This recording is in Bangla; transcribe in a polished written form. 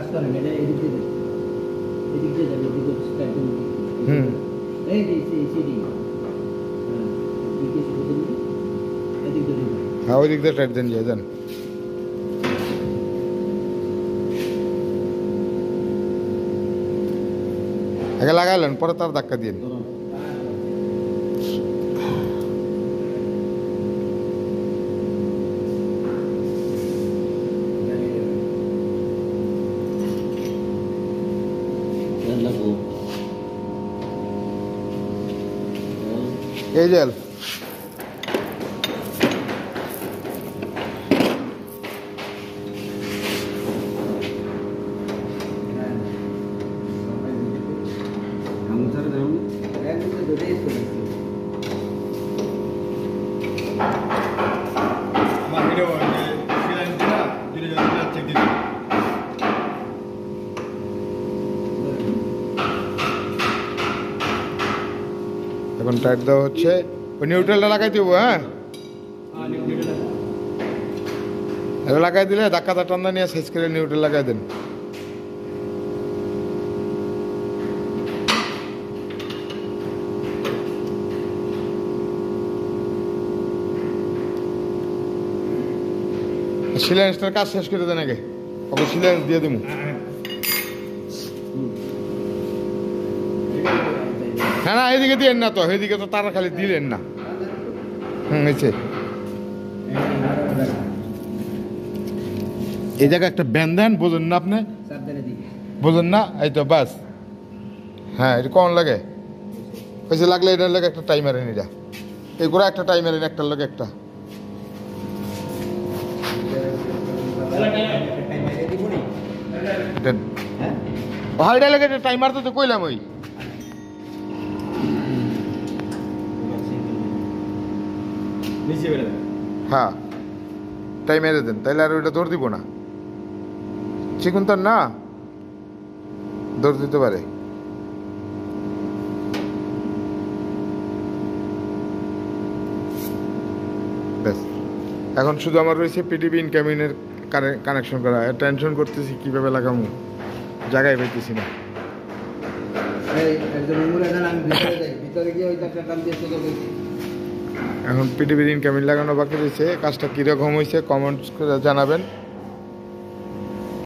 কাজ করেন এটা এদিকে যাবে এদিকে স্টার্ট দিন এই সিডি হ্যাঁ এদিকে শুরু দিন এদিকে দিন হ্যাঁ ওই দিক দিয়ে টাইট দেন যান আগে লাগাইলেন পরে তার ধাক্কা দিন এই জেল এখন টাইট দেওয়া হচ্ছে ওই নিউট্রালটা লাগাই দিব হ্যাঁ এটা লাগাই দিলে ধাক্কা টান্না নিয়ে সাইজ করে নিউট্রাল লাগাই দেন সিলেন্সটার কাজ শেষ করে দেন আগে ওকে সিলেন্স দিয়ে দিব হ্যাঁ না এদিকে দিলেন না তো এদিকে তো তারা খালি দিলেন না হয়েছে এই জায়গায় একটা ব্যান দেন বোঝেন না আপনি বোঝেন না এই তো বাস হ্যাঁ এটা কখন লাগে হয়েছে লাগলে এটার লাগে একটা টাইমার এনে এটা এই করে একটা টাইমার এনে একটার লাগে একটা হ্যাঁ এটা লাগে টাইমার তো কইলাম ওই হ্যাঁ তাই মেরে দেন তাইলে আর ওইটা দৌড় দিব না চিকুন তার না দৌড় দিতে পারে ব্যাস এখন শুধু আমার রয়েছে পিটিভি ইনকামিনের কানেকশন করা টেনশন করতেছি কিভাবে লাগামু জায়গায় পাইতেছি না এখন পিটিভির ইনকামিং লাগানো বাকি রয়েছে কাজটা কীরকম হয়েছে কমেন্টস করে জানাবেন